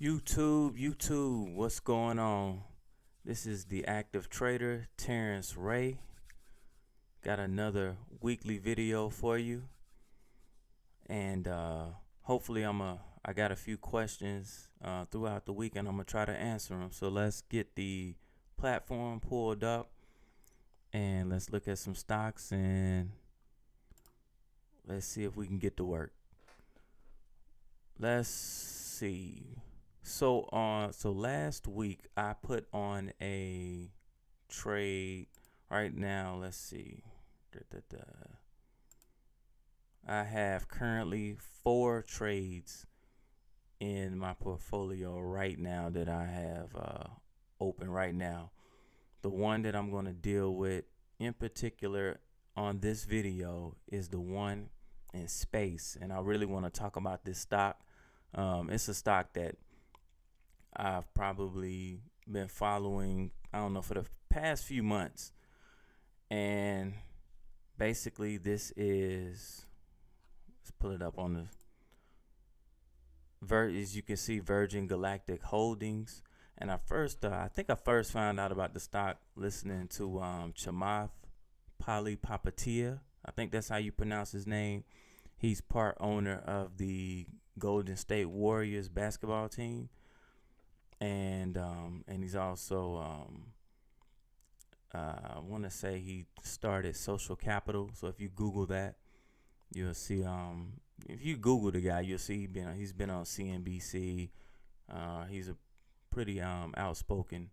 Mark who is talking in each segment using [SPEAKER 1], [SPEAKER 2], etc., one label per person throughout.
[SPEAKER 1] YouTube, what's going on? This is the active trader, TerrenceRe. Got another weekly video for you, and hopefully I got a few questions throughout the week, and I'm gonna try to answer them. So let's get the platform pulled up, and let's look at some stocks, and let's see if we can get to work. Let's see. So last week I put on a trade. Right now, let's see. I have currently 4 trades in my portfolio right now that I have open right now. The one that I'm going to deal with in particular on this video is the one in space, and I really want to talk about this stock. It's a stock that I've probably been following, I don't know, for the past few months. And basically let's pull it up on as you can see, Virgin Galactic Holdings. And I think I first found out about the stock listening to Chamath Palihapitiya. I think that's how you pronounce his name. He's part owner of the Golden State Warriors basketball team, and he's also I want to say he started Social Capital. So if you Google that, you'll see. If you Google the guy, you'll see he's been on CNBC. He's a pretty outspoken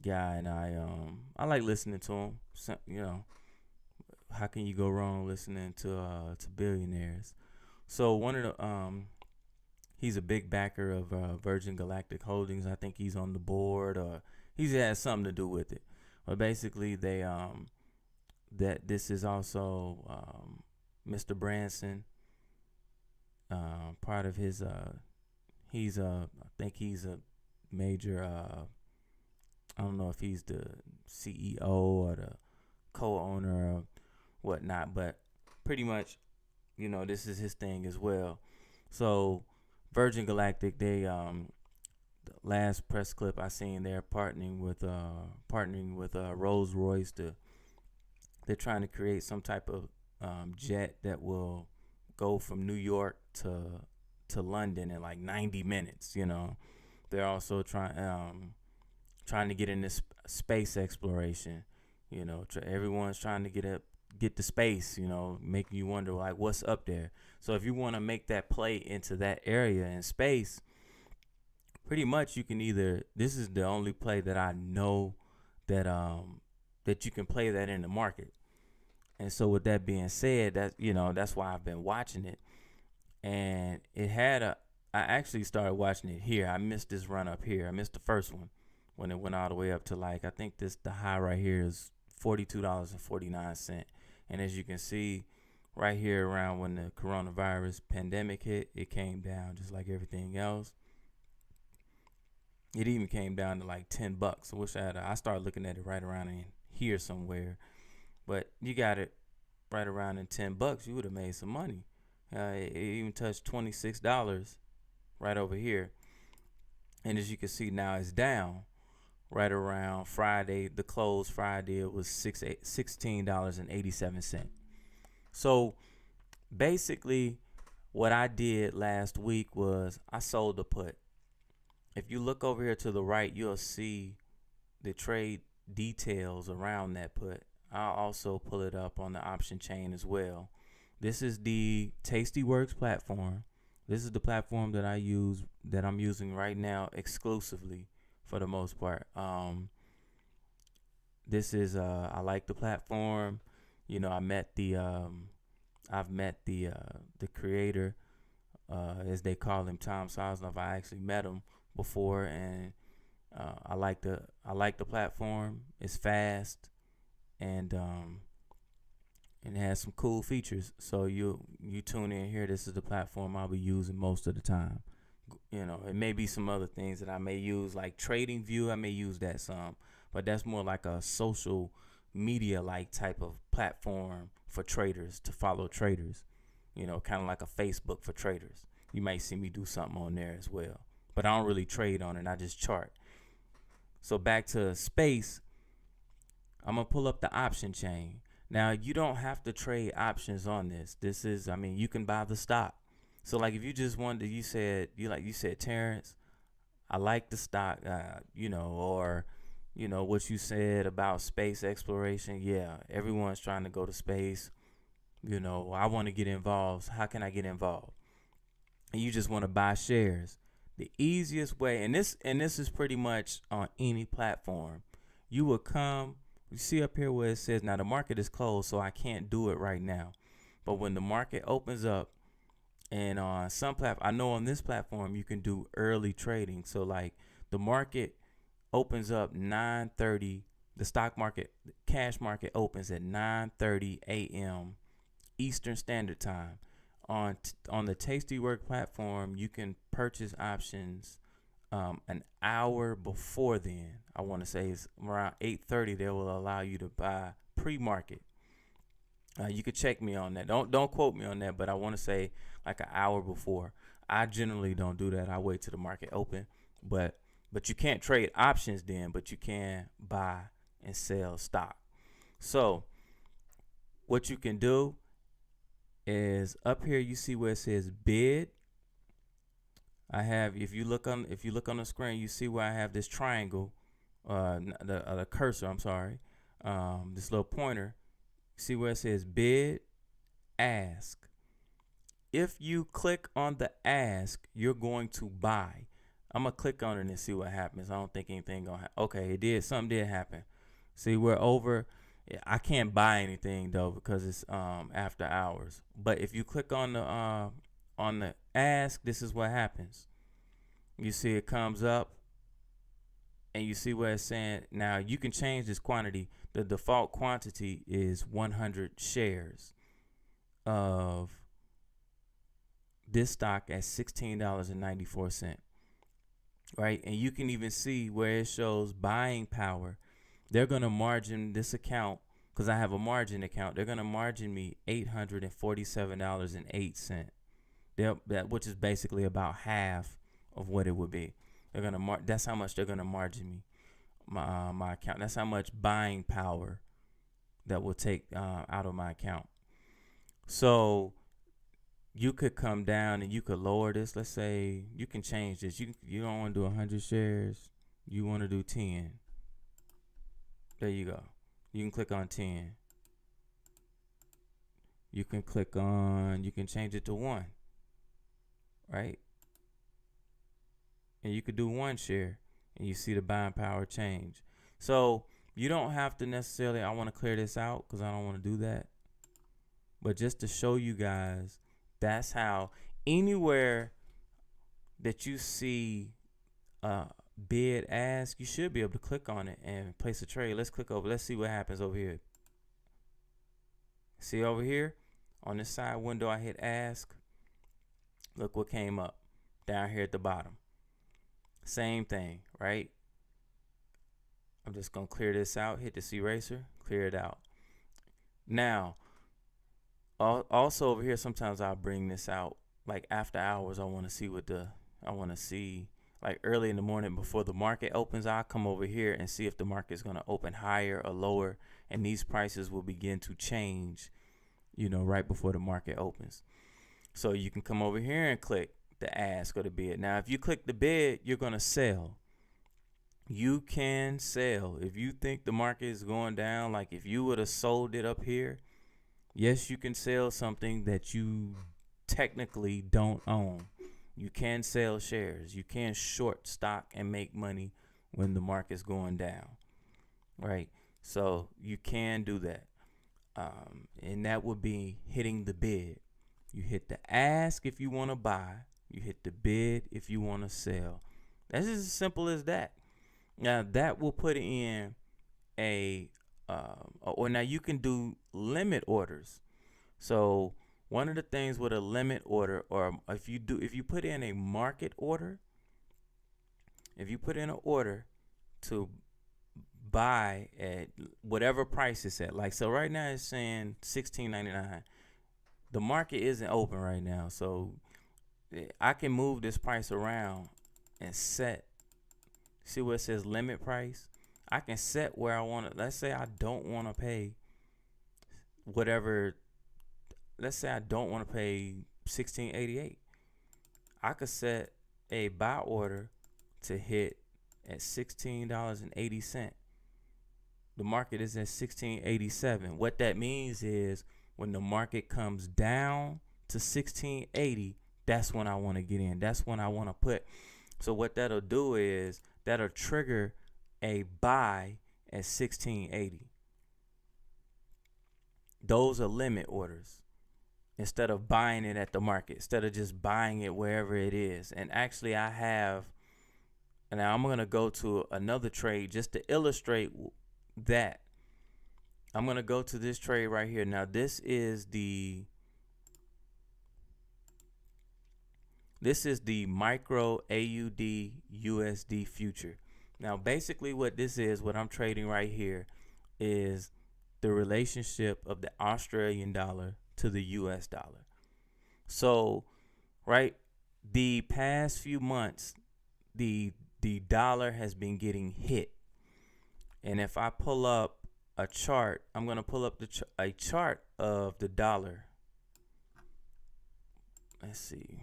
[SPEAKER 1] guy, and I like listening to him. So, how can you go wrong listening to billionaires? So one of the he's a big backer of Virgin Galactic Holdings. I think he's on the board, or he's had something to do with it. But basically, that this is also Mr. Branson, part of his. I think he's a major. I don't know if he's the CEO or the co-owner or whatnot, but pretty much, this is his thing as well. So Virgin Galactic, the last press clip I seen, they're partnering with Rolls Royce. They're trying to create some type of jet that will go from New York to London in like 90 minutes. They're also trying to get in this space exploration. Everyone's trying to get to space. Making you wonder like what's up there. So if you want to make that play into that area in space, pretty much you can this is the only play that I know that that you can play that in the market. And so with that being said, that's why I've been watching it. And I actually started watching it here. I missed this run up here. I missed the first one when it went all the way up to I think the high right here is $42.49. And as you can see right here, around when the coronavirus pandemic hit, it came down just like everything else. It even came down to like $10. I wish I started looking at it right around in here somewhere. But you got it right around in $10, you would have made some money. It even touched $26 right over here. And as you can see now, it's down right around Friday. The close Friday, it was $16.87. So basically what I did last week was I sold the put. If you look over here to the right, you'll see the trade details around that put. I'll also pull it up on the option chain as well. This is the Tastyworks platform. This is the platform that I'm using right now exclusively for the most part. This is I like the platform. I've met the creator, as they call him, Tom Sosnoff. I actually met him before, and I like the platform. It's fast, and it has some cool features. So you tune in here. This is the platform I'll be using most of the time. It may be some other things that I may use, like TradingView. I may use that some, but that's more like a social media like type of platform for traders to follow traders. Kind of like a Facebook for traders. You might see me do something on there as well. but I don't really trade on it. I just chart. So back to space, I'm gonna pull up the option chain. Now you don't have to trade options on this. This is, I mean, you can buy the stock. So like if you just wanted, you said Terrence, I like the stock, or what you said about space exploration. Yeah, everyone's trying to go to space. I want to get involved. How can I get involved? And you just want to buy shares. The easiest way, and this is pretty much on any platform, you will come. You see up here where it says, now the market is closed, so I can't do it right now. But when the market opens up, and on some platform, I know on this platform you can do early trading. So like the market opens up 9:30. The stock market, cash market opens at 9:30 a.m. Eastern Standard Time. On the Tasty Work platform, you can purchase options an hour before then. I want to say it's around 8:30. They will allow you to buy pre-market. You could check me on that. Don't quote me on that, but I want to say like an hour before. I generally don't do that. I wait till the market open, but you can't trade options then, but you can buy and sell stock. So what you can do is up here you see where it says bid. I have, if you look on the screen, you see where I have this triangle, the cursor. I'm sorry, this little pointer. See where it says bid, ask. If you click on the ask, you're going to buy. I'm gonna click on it and see what happens. I don't think anything gonna happen. Okay, it did. Something did happen. See, we're over. I can't buy anything though because it's after hours. But if you click on the ask, this is what happens. You see it comes up, and you see where it's saying now you can change this quantity. The default quantity is 100 shares of this stock at $16.94. Right, and you can even see where it shows buying power. They're gonna margin this account because I have a margin account. They're gonna margin me $847.08. That which is basically about half of what it would be. They're gonna that's how much they're gonna margin me my account. That's how much buying power that will take out of my account. So you could come down and you could lower this. Let's say you can change this. You don't want to do 100 shares. You want to do 10. There you go. You can click on 10. You can change it to 1. Right? And you could do 1 share and you see the buying power change. So you don't have to necessarily, I want to clear this out because I don't want to do that. But just to show you guys, that's how anywhere that you see bid ask, you should be able to click on it and place a trade. Let's click over. Let's see what happens over here. See over here on this side window, I hit ask. Look what came up down here at the bottom. Same thing, right? I'm just gonna clear this out. Hit this eraser, clear it out. Now, also over here, sometimes I'll bring this out like after hours. I want to see like early in the morning before the market opens. I'll come over here and see if the market is going to open higher or lower, and these prices will begin to change, right before the market opens. So you can come over here and click the ask or the bid. Now, if you click the bid, you're going to sell. You can sell. If you think the market is going down, like if you would have sold it up here, yes, you can sell something that you technically don't own. You can sell shares. You can short stock and make money when the market's going down, right? So you can do that. And that would be hitting the bid. You hit the ask if you want to buy. You hit the bid if you want to sell. That's just as simple as that. Now that will put in or now you can do limit orders. So one of the things with a limit order, or if you put in a market order, if you put in an order to buy at whatever price it's at, like so right now it's saying $16.99. The market isn't open right now, so I can move this price around and set. See where it says limit price? I can set where I want to. Let's say I don't want to pay whatever. Let's say I don't want to pay 1688. I could set a buy order to hit at $16.80. The market is at 1687. What that means is when the market comes down to 1680, that's when I want to get in. That's when I want to put. So what that'll do is that'll trigger a buy at 1680. Those are limit orders. Instead of buying it at the market, instead of just buying it wherever it is. And actually I have, and now I'm going to go to another trade just to illustrate that. I'm going to go to this trade right here. Now this is the micro AUD USD future. Now basically what this is, what I'm trading right here is the relationship of the Australian dollar to the US dollar. So, right, the past few months, the dollar has been getting hit. And if I pull up a chart, I'm going to pull up a chart of the dollar. Let's see.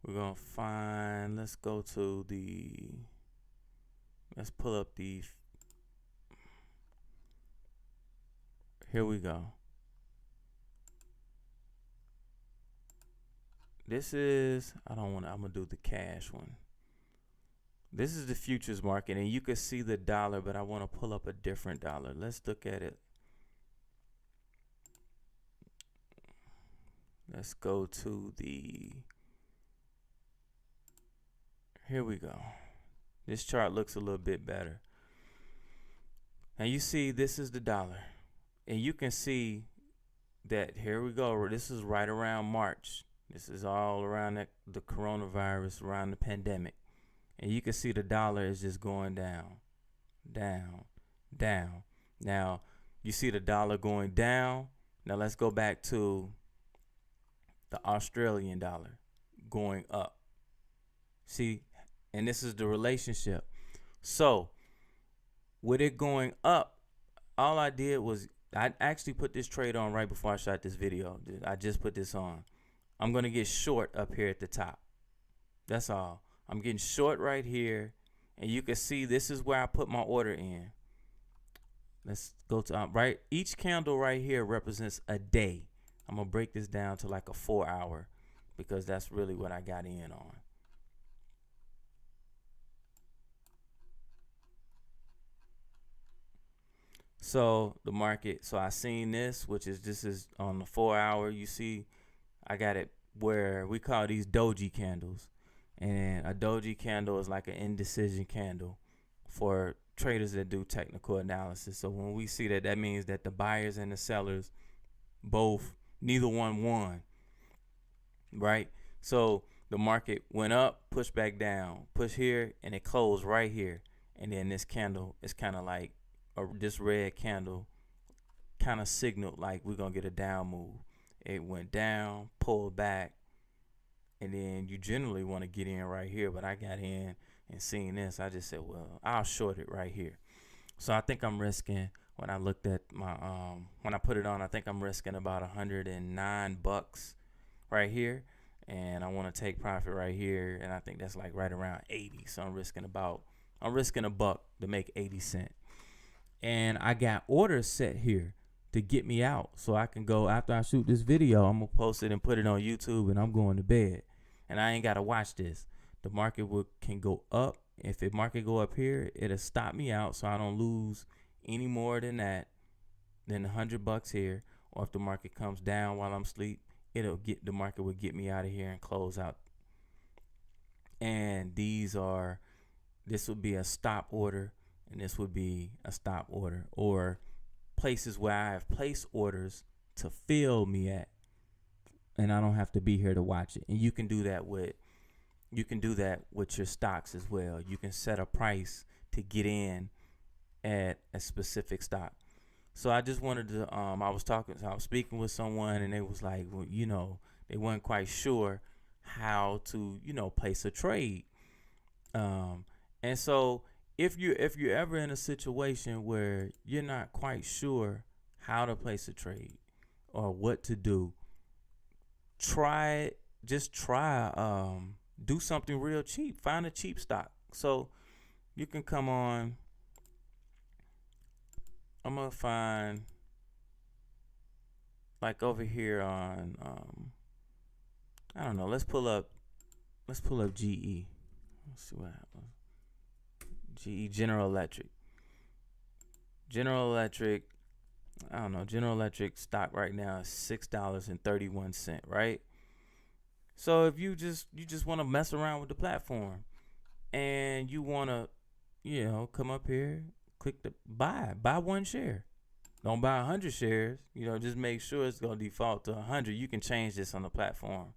[SPEAKER 1] We're going to find, let's go to let's pull up here we go. This is, I'm going to do the cash one. This is the futures market, and you can see the dollar, but I want to pull up a different dollar. Let's look at it. Let's go to here we go. This chart looks a little bit better. Now you see this is the dollar, and you can see that here we go. This is right around March. This is all around the coronavirus, around the pandemic. And you can see the dollar is just going down, down, down. Now, you see the dollar going down. Now, let's go back to the Australian dollar going up. See, and this is the relationship. So, with it going up, all I did was, I actually put this trade on right before I shot this video. I just put this on. I'm going to get short up here at the top. That's all. I'm getting short right here. And you can see this is where I put my order in. Let's go to right. Each candle right here represents a day. I'm going to break this down to like a 4 hour because that's really what I got in on. So the market, so I seen this, which is, this is on the 4 hour. You see, I got it where we call these doji candles. And a doji candle is like an indecision candle for traders that do technical analysis. So when we see that, that means that the buyers and the sellers neither one won, right? So the market went up, pushed back down, push here, and it closed right here. And then this candle is kind of like, this red candle kind of signaled like we're going to get a down move. It went down, pulled back, and then you generally want to get in right here. But I got in and seen this. I just said, well, I'll short it right here. So I think I'm risking, when I looked at my, when I put it on, I think I'm risking about $109 right here. And I want to take profit right here. And I think that's like right around 80. So I'm risking a buck to make 80 cents. And I got orders set here to get me out, so I can go after I shoot this video. I'm gonna post it and put it on YouTube, and I'm going to bed. And I ain't gotta watch this. The market can go up. If the market go up here, it'll stop me out, so I don't lose any more than that, than $100 here. Or if the market comes down while I'm asleep, the market will get me out of here and close out. And this would be a stop order, and this would be a stop order, or places where I have placed orders to fill me at, and I don't have to be here to watch it. And you can do that with your stocks as well. You can set a price to get in at a specific stock. So I just wanted to I was speaking with someone, and they was like, well, they weren't quite sure how to place a trade. Um, and so if you're ever in a situation where you're not quite sure how to place a trade or what to do, try it. Just try. Do something real cheap. Find a cheap stock. So you can come on. I'm gonna find like over here on. I don't know. Let's pull up. Let's pull up GE. Let's see what happens. GE General Electric. General Electric. I don't know. General Electric stock right now is $6.31. Right. So if you just want to mess around with the platform and you want to, come up here, click the buy one share. Don't buy 100 shares. Just make sure it's gonna default to 100. You can change this on the platform.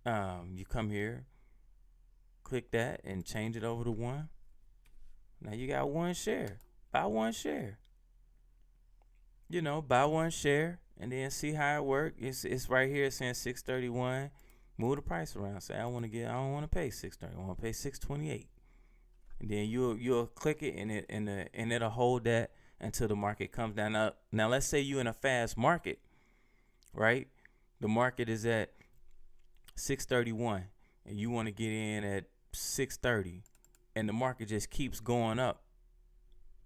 [SPEAKER 1] You come here, click that, and change it over to one. Now you got one share. Buy one share. Buy one share and then see how it works. It's right here saying 631. Move the price around. Say I don't want to pay 630. I want to pay 628. And then you'll click it and it'll hold that until the market comes down. Now let's say you're in a fast market, right? The market is at 631 and you want to get in at 630 and the market just keeps going up.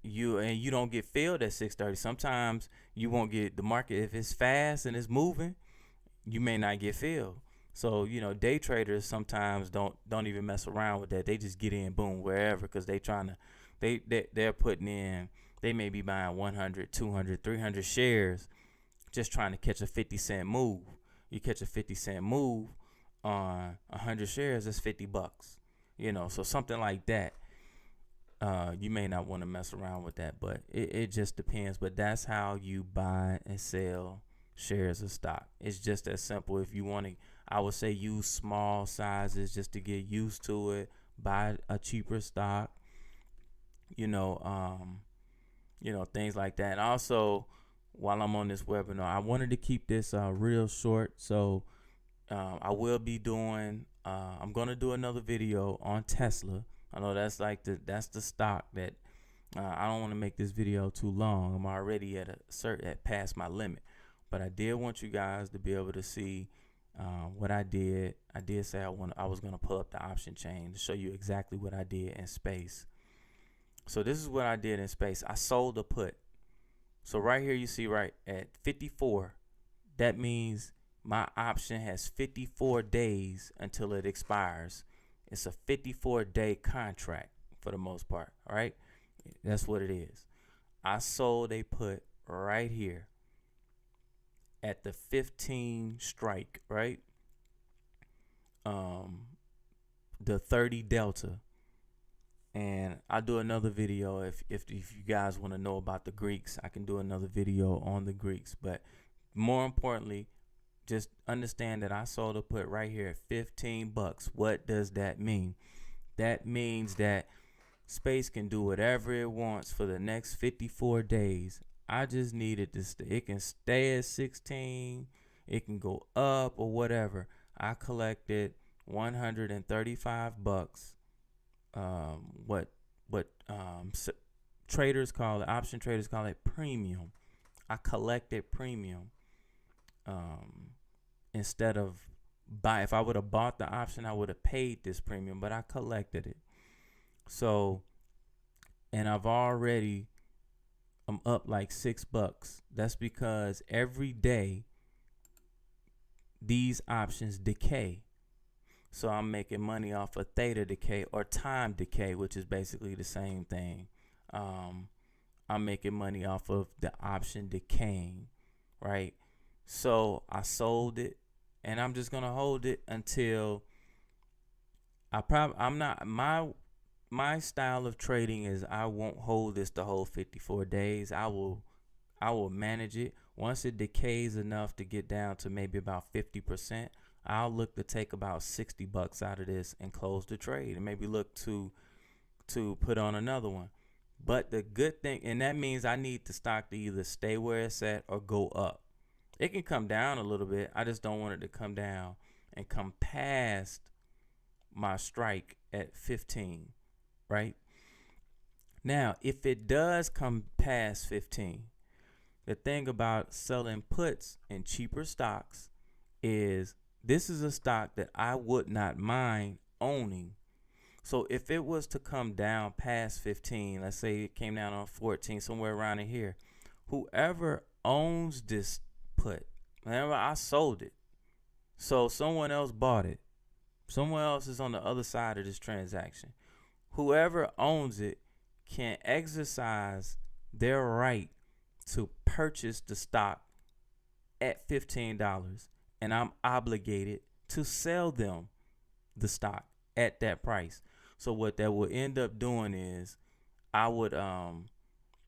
[SPEAKER 1] You don't get filled at 630. Sometimes you won't get the market if it's fast and it's moving, you may not get filled. So day traders sometimes don't even mess around with that. They just get in, boom, wherever, because they're putting in. They may be buying 100, 200, 300 shares, just trying to catch a 50-cent move. You catch a 50-cent move on 100 shares, that's $50. So something like that. You may not want to mess around with that, but it just depends. But that's how you buy and sell shares of stock. It's just as simple. If you want to, I would say use small sizes just to get used to it. Buy a cheaper stock, things like that. And also, while I'm on this webinar, I wanted to keep this real short. So I will be doing, I'm going to do another video on Tesla. I know that's the stock that I don't want to make this video too long. I'm already at past my limit, but I did want you guys to be able to see what I did. I did say I was going to pull up the option chain to show you exactly what I did in space. So this is what I did in space. I sold a put. So right here you see right at 54, that means my option has 54 days until it expires. It's a 54-day contract for the most part. All right. That's what it is. I sold a put right here at the 15 strike, right? The 30 delta. And I'll do another video if you guys want to know about the Greeks. I can do another video on the Greeks. But more importantly, just understand that I sold a put right here at $15. What does that mean? That means that space can do whatever it wants for the next 54 days. I just need it to stay. It can stay at 16. It can go up or whatever. I collected $135. Traders call it, option traders call it premium. I collected premium. Instead of if I would have bought the option, I would have paid this premium, but I collected it. So, and I'm up like $6. That's because every day these options decay. So I'm making money off of theta decay or time decay, which is basically the same thing. I'm making money off of the option decaying, right? So I sold it, and I'm just gonna hold it until my style of trading is I won't hold this the whole 54 days. I will manage it. Once it decays enough to get down to maybe about 50%, I'll look to take about $60 out of this and close the trade, and maybe look to put on another one. But the good thing, and that means I need the stock to either stay where it's at or go up. It can come down a little bit. I just don't want it to come down and come past my strike at 15, right? Now, if it does come past 15, the thing about selling puts in cheaper stocks is this is a stock that I would not mind owning. So if it was to come down past 15, let's say it came down on 14, somewhere around in here, whoever owns this put, whenever I sold it, so someone else bought it, someone else is on the other side of this transaction. Whoever owns it can exercise their right to purchase the stock at $15, and I'm obligated to sell them the stock at that price. So what that would end up doing is I would I'm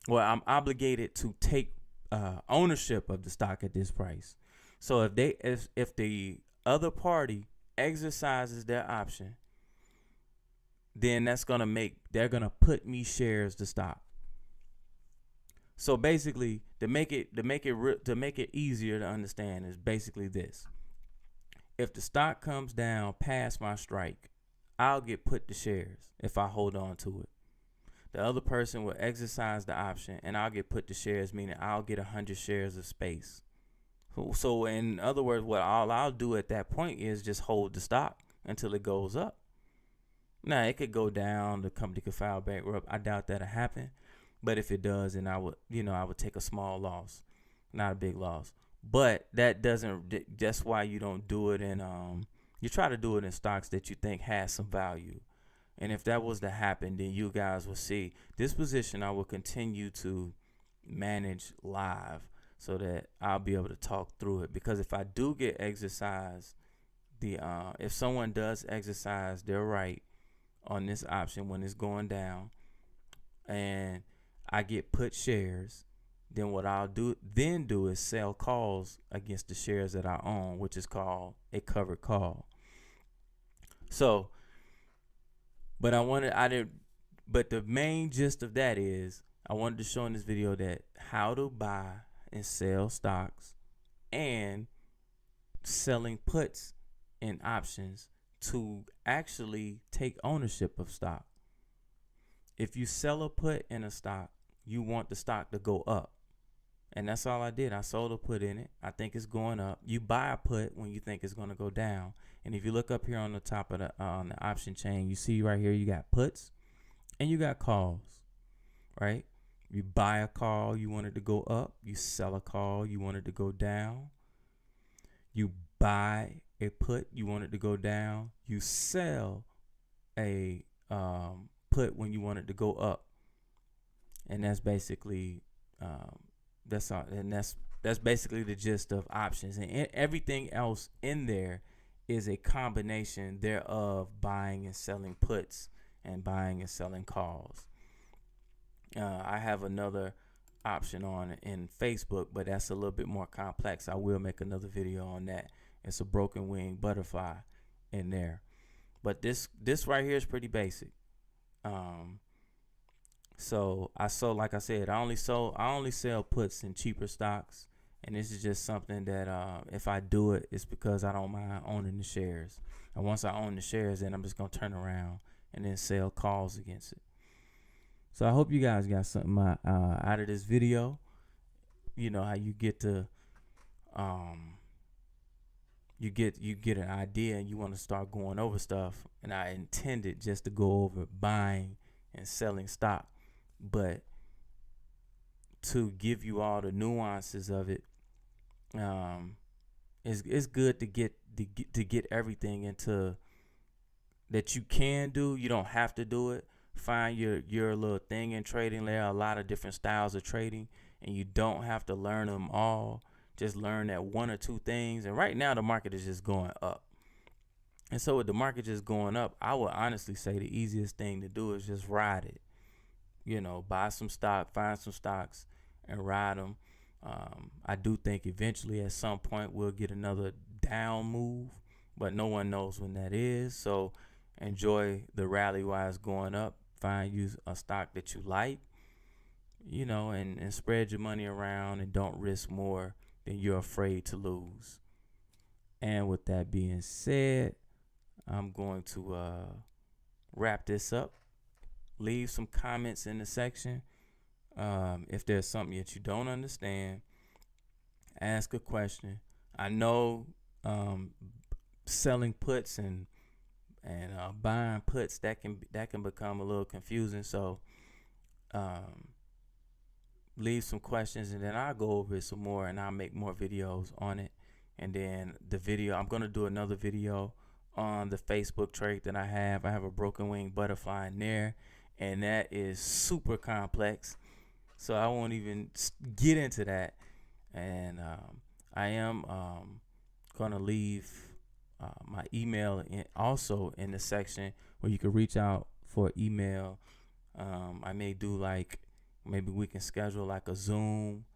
[SPEAKER 1] obligated to take ownership of the stock at this price. So if the other party exercises their option, then they're gonna put me shares to stock. So basically, to make it easier to understand is basically this: if the stock comes down past my strike, I'll get put the shares if I hold on to it. The other person will exercise the option, and I'll get put the shares, meaning I'll get 100 shares of space. So in other words, what I'll do at that point is just hold the stock until it goes up. Now it could go down, the company could file bankrupt. I doubt that'll happen. But if it does, then I would take a small loss, not a big loss. But that's why you don't do it in, you try to do it in stocks that you think has some value. And if that was to happen, then you guys will see this position I will continue to manage live so that I'll be able to talk through it. Because if I do get exercised, if someone does exercise their right on this option when it's going down, and I get put shares, then what I'll do is sell calls against the shares that I own, which is called a covered call. So, but the main gist of that is I wanted to show in this video that how to buy and sell stocks and selling puts and options to actually take ownership of stock. If you sell a put in a stock, you want the stock to go up. And that's all I did. I sold a put in it. I think it's going up. You buy a put when you think it's going to go down. And if you look up here on the top of the option chain, you see right here you got puts and you got calls, right? You buy a call, you want it to go up. You sell a call, you want it to go down. You buy a put, you want it to go down. You sell a put when you want it to go up. And that's basically that's all, and that's basically the gist of options. And everything else in there is a combination thereof, buying and selling puts and buying and selling calls. I have another option on in Facebook, but that's a little bit more complex. I will make another video on that. It's a broken wing butterfly in there. But this right here is pretty basic. So like I said, I only sell puts in cheaper stocks, and this is just something that if I do it, it's because I don't mind owning the shares. And once I own the shares, then I'm just gonna turn around and then sell calls against it. So I hope you guys got something out of this video. You know how you get to you get an idea and you want to start going over stuff. And I intended just to go over buying and selling stock, but to give you all the nuances of it, it's good to get everything into that you can do. You don't have to do it. Find your little thing in trading. There are a lot of different styles of trading, and you don't have to learn them all. Just learn that one or two things. And right now the market is just going up. And so with the market just going up, I would honestly say the easiest thing to do is just ride it. You know, buy some stock, find some stocks, and ride them. I do think eventually at some point we'll get another down move, but no one knows when that is. So enjoy the rally while it's going up. Find you a stock that you like, you know, and spread your money around and don't risk more than you're afraid to lose. And with that being said, I'm going to wrap this up. Leave some comments in the section. If there's something that you don't understand, ask a question. I know selling puts and buying puts, that can become a little confusing. So um, leave some questions, and then I'll go over it some more, and I'll make more videos on it. And then I'm gonna do another video on the Facebook trade that I have. I have a broken wing butterfly in there, and that is super complex. So I won't even get into that. And I am gonna leave my email also in the section where you can reach out for email. I may do like, maybe we can schedule like a Zoom,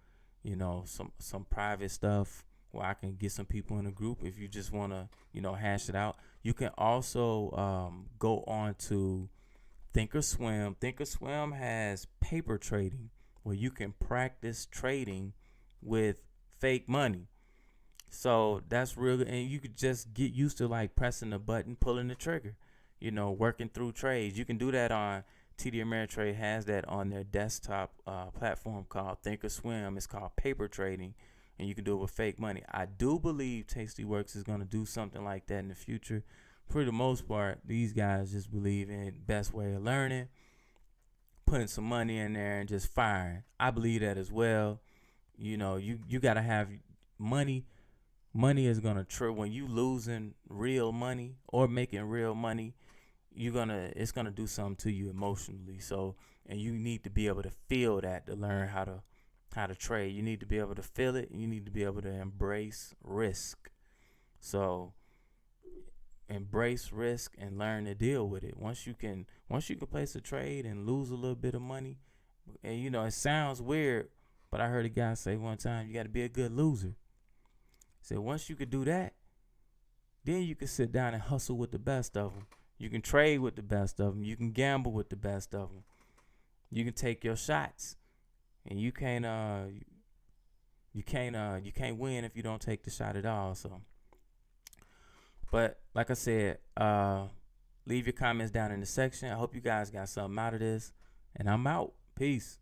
[SPEAKER 1] some private stuff where I can get some people in a group if you just want to, hash it out. You can also go on to Thinkorswim. Thinkorswim has paper trading where you can practice trading with fake money. So that's real good. And you could just get used to like pressing the button, pulling the trigger, working through trades. You can do that on TD Ameritrade has that on their desktop platform called Thinkorswim. It's called paper trading, and you can do it with fake money. I do believe Tastyworks is going to do something like that in the future. For the most part, these guys just believe in the best way of learning, putting some money in there and just firing. I believe that as well. You got to have money. Money is going to when you losing real money or making real money, it's gonna do something to you emotionally. So, and you need to be able to feel that to learn how to trade. You need to be able to feel it. You need to be able to embrace risk. So embrace risk and learn to deal with it. Once you can place a trade and lose a little bit of money, and it sounds weird, but I heard a guy say one time, you got to be a good loser. So once you could do that, then you can sit down and hustle with the best of them. You can trade with the best of them. You can gamble with the best of them. You can take your shots, and you can't win if you don't take the shot at all. So, but like I said, leave your comments down in the section. I hope you guys got something out of this, and I'm out. Peace.